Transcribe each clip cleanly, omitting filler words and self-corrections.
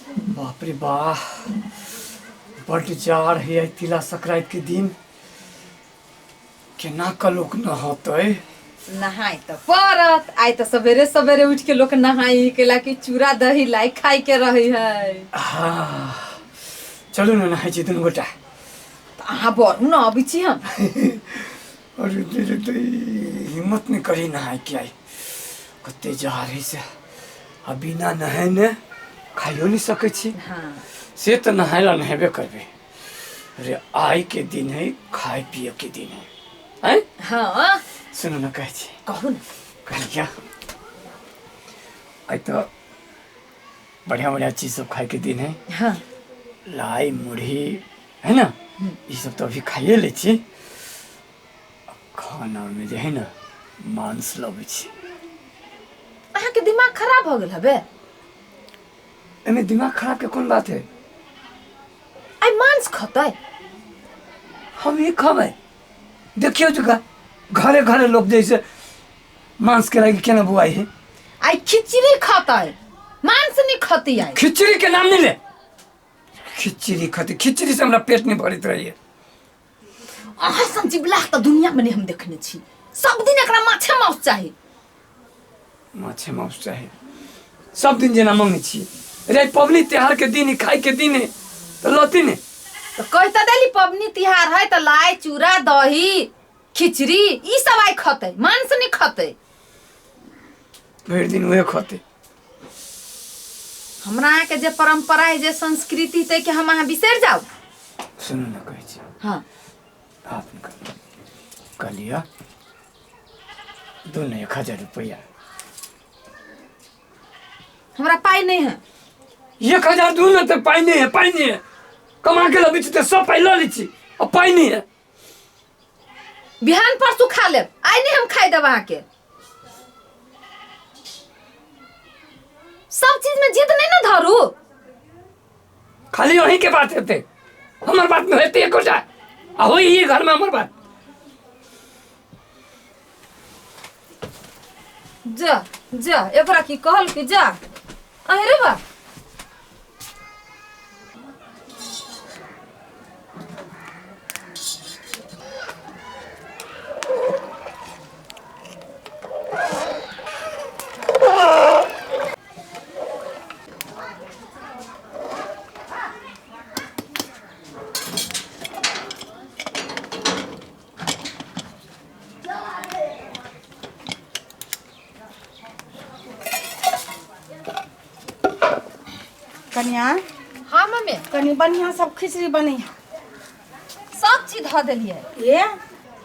बाप रे बाह बड़ जाड़ है तिला संक्रांति के दिन केना का लोग नहाते नहाई तो परत आई तो सवेरे सवेरे उठ के लोग नहाई केला की चूड़ा दही लाई खाई के रही है। हाँ चलो ना नहाई छी दुनू गोटा अहाँ बरू न अभी छी हम अरे तेरे तो हिम्मत नहीं करी नहाई के आई कते जा रही से अब बिना नहाए ने खाइयो नहीं सके छी। हाँ से तो नहायला नहेबे करबे। अरे आई के दिन है खाए पिए के दिन है हैं? हाँ सुनो ना कहे छी कहू न क्या आई तो बढ़िया बढ़िया चीज सब खाए के दिन है। हाँ लाई मुढ़ी है ना ये सब तो अभी खाइए ले छी। खाना में जो है ना मांस लगे छी। अहाँ के दिमाग खराब हो गेल हबे। एमे दिमाग खराब के कौन बात है। आई मांस खतै हम ये खावे देखियो जगह घरे घरे लोग जैसे मांस के लगे केना बुआई है। आई खिचड़ी खतै मांस नहीं खती आई। खिचड़ी के नाम नहीं ले खिचड़ी खाती खिचड़ी से हमरा पेट नहीं भरत रही है। अहाँ संजीव लाख तो दुनिया में नहीं हम देखने छी। सब दिन एकरा माछे मांस चाहिए। माछे मांस चाहे सब दिन जेना मांगने छी। रे पबनी त्योहार के दिन खाए के दिन है तो लती ने तो कहता देली पबनी तिहार है तो लाई चूड़ा दही खिचड़ी ई सब आई खतै मांस नहीं खतै। भर दिन वह खाते हमरा यहाँ के जे परंपरा है जे संस्कृति ते के हम अहाँ बिसर जाओ। सुनो ना कहे छी हाँ आप कलिया दोनों 1000 रुपया हमरा पाई नहीं है। 1000 दू ना तो पाई नहीं है कमा के लबी तो सब पाई ली छी और पाई नहीं है। बिहान परसू खा ले आई नहीं हम खाई देब अहाँ के। सब चीज में जिद नहीं ना धरू। खाली वही के बात होते हमार बात में होते एको जा हो ही घर में हमार बात जा जा एकरा की कहल कि जा अरे बा कनिया हाँ मम्मी कनी बढ़िया सब खिचड़ी बनी सब चीज धो देलिए। ये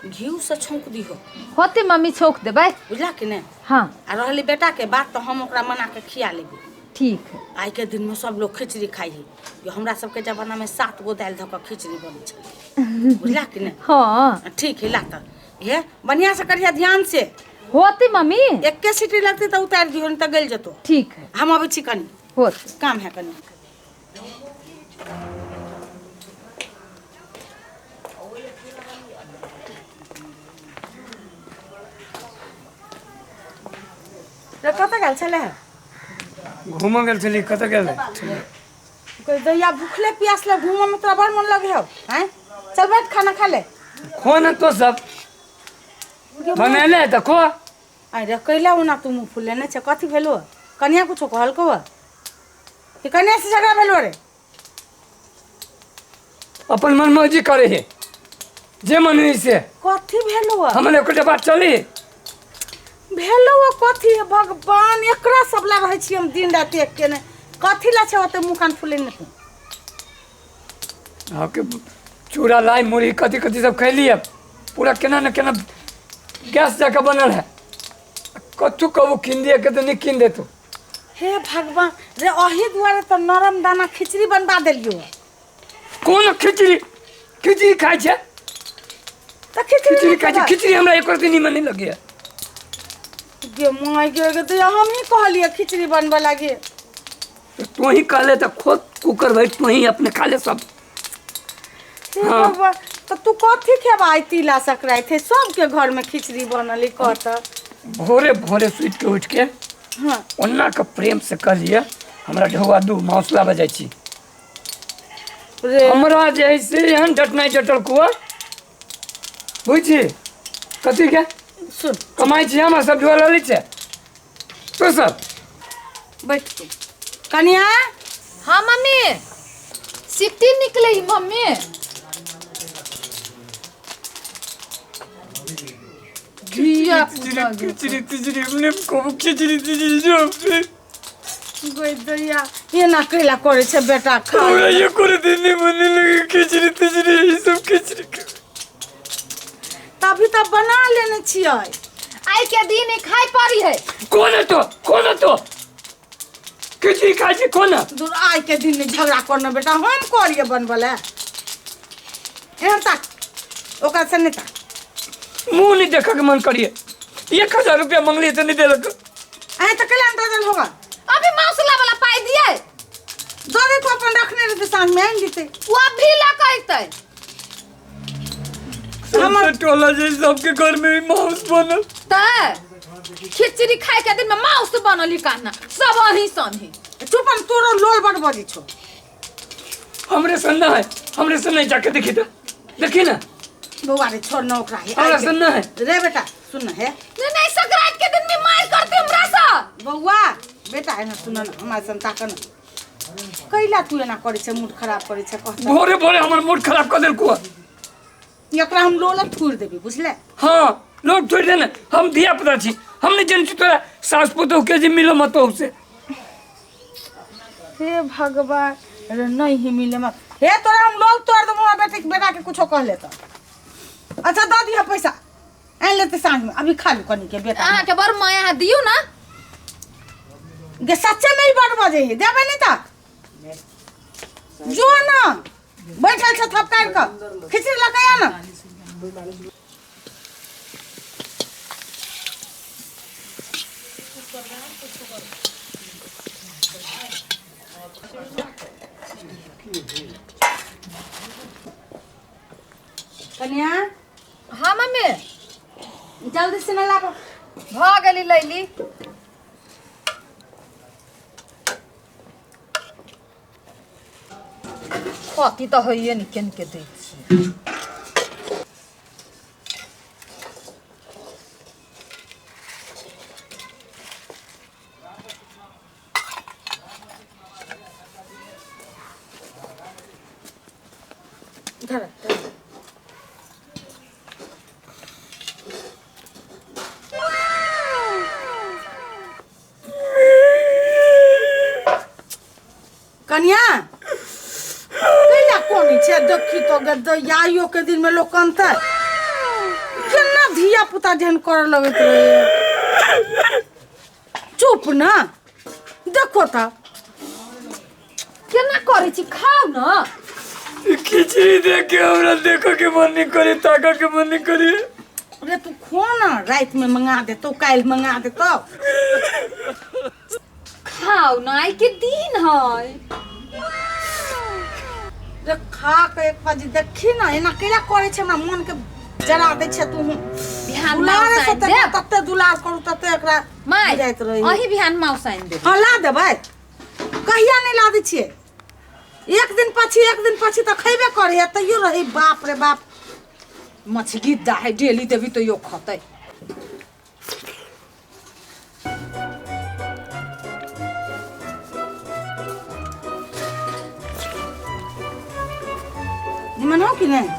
घी से छौंक दिहो होते मम्मी छोक देबै बुझला कि नहीं। हाँ आ रहली बेटा के बात तो हम ओकरा मना के खिया लेबी। ठीक है आई के दिन में सब लोग खिचड़ी खाई है जो हमरा सबके जमाना में 7 गो दाल धो खिचड़ी बनी छलै बुझला कि नहीं। हाँ ठीक है ला तो ये बढ़िया से करिया ध्यान से होते मम्मी एके सीटी लगती तो उतार दिहो नहीं तो गल जतो। ठीक है हम अबै छी कनी होते काम है कनी। कत गेल छले घूम गेल छली कत गेल कोई दैया भूखले प्यासले घूमो में तोरा बड़ मन लगे हो हैं। चल बैठ खाना खा ले खो ना तो सब बनैले तो खो आई रे कैला उना तू मुंह फुले ने छ कथि भेलो कन्या कुछो कहल को कि कन्या से झगड़ा भेलो रे। अपन मन मर्जी करे है जे मन हुई से कथि भेलो हमने एक बात चली भेलो कथि भगवान एकरा सबला रहै छी हम दिन रात एक के ने कथि ला छ ओते मुंह कान फुले ने तू। आपके चूड़ा लाई मुढ़ी कथी कथी सब खैली है पूरा केना न केना गैस जाकर बनल है कथू कबू किन दिए के तो नहीं किन दे तू। हे भगवान रे अही दुआरे तो नरम दाना खिचड़ी बनवा देलियो। कौन खिचड़ी खिचड़ी खाई छे त खिचड़ी खाई छे खिचड़ी हमरा एक दिन नहीं मन लगे गे माय गे तो हम ही कहलिए खिचड़ी बनवा लागे तू ही कहले तो खुद कुकर भाई तू ही अपने खा ले सब। हाँ। तो तू कथी खेबाई तिला संक्रांति सबके घर में खिचड़ी बनली कहता भोरे भोरे सुत के उठ के हाँ ओन्ना का प्रेम से कर लिए हमरा ढौआ दू मौसला बजाय छी रे हमरा जैसे एहन डटनाइ डटल कुआ बुझी कथी के सुन कमाई छी हम सब ढोआ लली छै तो सब बैठ तू कनिया हाँ मम्मी सिट्टी निकले मम्मी धिया पुता खिचड़ी हमने को खिचड़ी जो गोई दैया ये ना कैला करे छे बेटा खा हमरा ये करे देने मने लगे खिचड़ी ये सब खिचड़ी तभी तो बना लेने छियै आई के दिन खाई पड़ी है कौन है तो खिचड़ी खाई छी कौन है दूर आई के दिन में झगड़ा करना बेटा हम करिए बनबले एहन तक ओकर से नहीं तक मुंह नहीं देखा के मन करिए 1000 रुपया मांगलिए तो नहीं देलक ऐ तो कैला अंदाजन होगा अभी मौसला वाला पाई दिए दो को अपन रखने रहते सांझ में आएंगे थे वो अभी ला कहते हमर टोला जे सबके घर में भी मांस बनल त खिचड़ी खाए के दिन में मांस बनली काना सब अही सनही चुपन तोरो लोल बड़ बजी छो हमरे सन है हमरे सन नहीं जाके देखी तो देखी ना बउआ रे छोड़ न ओकरा हमरा सन है रे बेटा सुन है नहीं संक्रांत के दिन में मार करते हमरा सा बउआ बेटा है ना सुन ना हमार संता कन कैला तू ना करे छे मूड खराब करे छे कहता भोरे भोरे हमर मूड खराब कर देल को एकरा हम लोला थूर देबी बुझले हां लोग छोड़ देना हम धिया पुता छी हमने जन तोरा सास पुतो के जे मिलो मत से हे भगवान रे नहीं ही मिले मत हे तोरा हम लोल तोड़ दो मोर बेटा के कुछो कह ले तो अच्छा दे दिया पैसा आ लेते सांझ में अभी खा लू कनी के बेटा अहाँ के बर माया दियो ना गे सच्चे में ही बड़ बजे है देबे नहीं ता जो ना बैठल छ थपकाड़ के खिचड़ी लगाया ना कन्या हाँ मम्मी जल्दी से न लाबो भ गेली लैली कथी तो होइए निके निके दै छी धर कन्या कैला कोनी छे देखी तो गदयाइयो के दिन में लोग कंता केना धिया पुता जहन कर लगत रहे चुप ना देखो ता केना करे छी खाओ ना खिचड़ी देख के हमरा देखो के मन नहीं करे ताका के मन नहीं करे अरे तू खो ना रात में मंगा दे तो काल मंगा दे तो खाओ ना आई के दिन है रे खा के एक बाजी देखी ना एना केला करे छे हमरा मन के जरा दे छे तू बिहान दुलार से माउसाइन दे तत्ते दुलार करू तत्ते एकरा माय जाइत रही अही बिहान माउसाइन दे हां ला दे भाई कहिया नहीं ला दे छिए एक दिन पाछी तो खैबे करे तैयो रही बाप रे बाप मछली दाई डेली देवी तो यो खतै निमन हो कि नहीं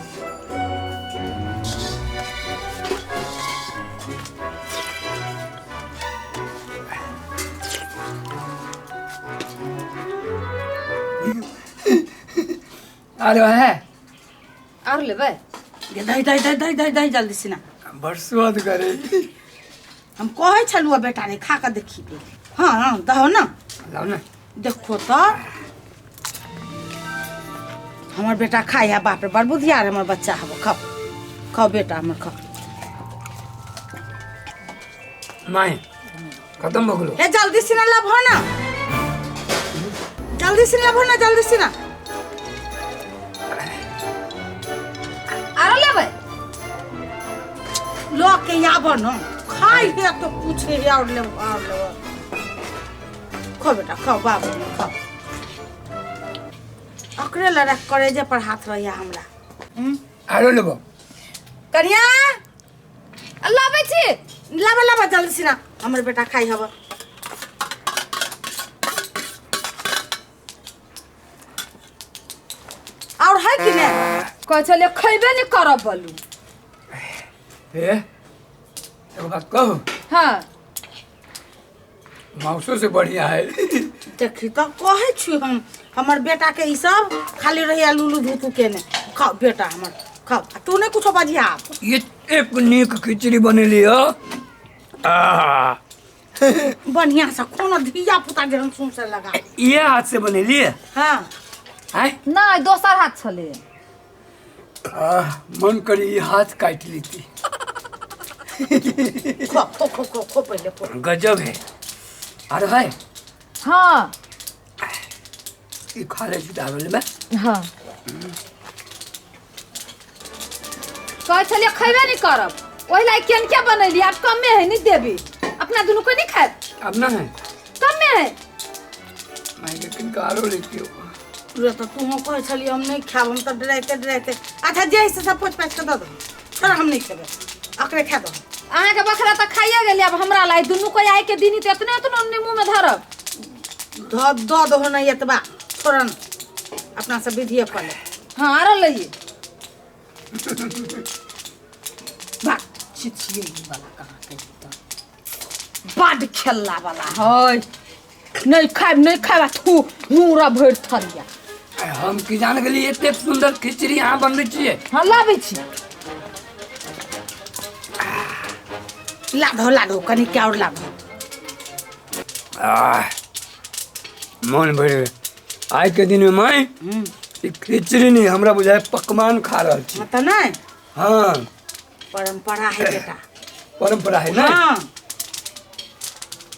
आरो है और लेबै दही जल्दी से ना बड़ स्वाद करे हम कहे छलुआ बेटा रे खा के देखी हाँ हाँ दहो ना लाओ ना देखो तो हमार बेटा खाई है बाप रे बड़ बुधियार हमार बच्चा है खाओ खाओ बेटा हमर खाओ माय खत्म हो गेलो ए जल्दी से ना लब हो ना जल्दी से लब हो ना जल्दी से ना आरो लेबै लो के आबो ना खाई है तो पूछे है और ले खो बेटा खाओ बाबू खाओ अकरे लड़क करे जे पर हाथ रहिया हमरा आरो लेबो कन्या लाबै छी लाबा लाबा जल्दी से ना हमर बेटा खाई हब और है कि ने कह चले खइबे नहीं करब बोलू ए एगो बात कहू हाँ मौसो से बढ़िया है देखी तो कहे छी हम हमर बेटा के ई सब खाली रहिया लुलू धुतू के ने खाओ बेटा हमर खाओ तू ने कुछ बजिया ये एक नीक खिचड़ी बनेली हो बढ़िया से कोनो धिया पुता जे हम सुन से लगा ये हाथ से बनेली हां है नहीं दोसर हाथ छले मन करी ये हाथ काट ली थी खो पहले खो गजब है अरे भाई हाँ ये खा ले चावल में हाँ कह चलिए खइबे नहीं करब वही लाइक केन क्या बनैली आप कम में है नहीं देबी अपना दोनों को नहीं खाए अब ना है कम में है मैं लेकिन कारो लेती हूँ पूरा तो तू हो कहे छली हम नहीं खाब हम तो डराते अच्छा जे से सब पोछ पाछ के दो छोड़ा हम नहीं खेबे अकरे खा दो अहाँ के बकरा तो खाइए गेली अब हमरा लाई दोनों को आए के दिन इतने इतने मुंह में धरब दो दो नहीं एतबा छोड़ा न अपना सब विधि कर ले हाँ आरो लइए बा छिछिए वाला कहां के बड़ खेलला वाला है नहीं खाइब थू मुरा भर थरिया हम की जान गेली एते सुंदर खिचड़ी यहाँ बनबै छियै हाँ लाबै छी लाधो कनी क्या और लाधो मन भर आज के दिन में मैं खिचड़ी नहीं हमरा बुझाए पकवान खा रहा छी मतलब नहीं हाँ परंपरा है बेटा परंपरा है ना हाँ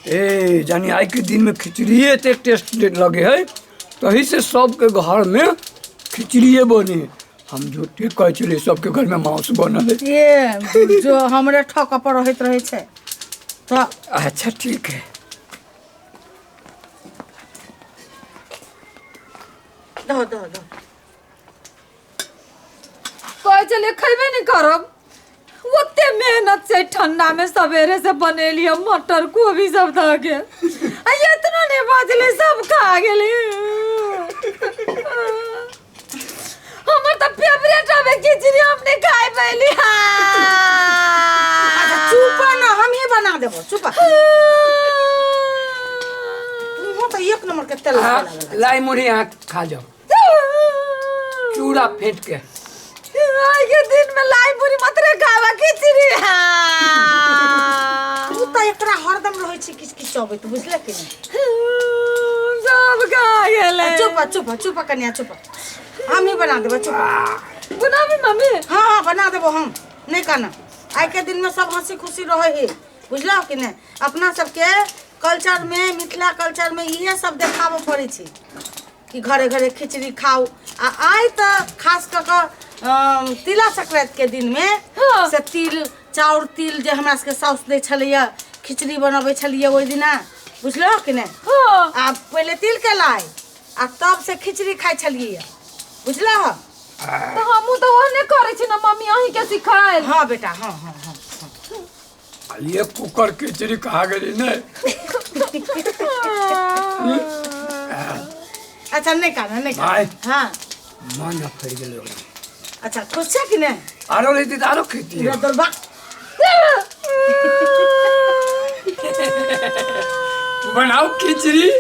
ए जानी आज के दिन में खिचड़िए एते टेस्ट लगे है तही से सबके घर में खिचड़िए बनी हम झूठे कह चले सबके घर में मांस बनल है ये जो हमरे ठक पर रहत रहे छे तो अच्छा ठीक है दो कह चलिए खइबे नहीं करब ओते मेहनत से ठंडा में सवेरे से बनेली मटर गोभी सब ध के इतना नहीं बचले सब खा गेली हमर तो फेवरेट है खिचड़ी हमने खाई पहली अच्छा चुप ना हम ही बना देबो चुप तू हो तो एक नंबर के तेल हाँ, लगा लाई मुड़ी यहाँ खा जाओ चूड़ा फेंट के आज के दिन में लाई पूरी मतरे खावा खिचड़ी तू तो एकरा हरदम रहै छी किछ चोबे तू बुझले कि नहीं सब खा गेले चुप कन्या चुप हम ही बना देबो चुप बनाबी मम्मी हाँ बना देबो हम नहीं कहना आज के दिन में सब हंसी खुशी रहे है बुझलो कि नहीं अपना सबके कल्चर में मिथिला कल्चर में ये सब देखाबो पड़े छी कि घरे घरे खिचड़ी खाओ आइ तो खास कर तिला संक्रांति के दिन में हाँ। से तिल चाउर तिल जे हमरा सबके साउस दे छलिए खिचड़ी बनबै छलिए ओइ दिना बुझलो कि नहीं हाँ आ पहले तिल के लाई आ तब से खिचड़ी खाइ छलिए बुझलो तो हमू तो ओहने करे छी ना मम्मी अही के सिखाए हाँ बेटा हाँ ये कुकर खिचड़ी कहा गई ने अच्छा नहीं कहना भाई। हाँ मन फड़ गेल अच्छा खुश छे कि नहीं आरो लेती तो आरो खेती पूरा दरबा बनाओ खिचड़ी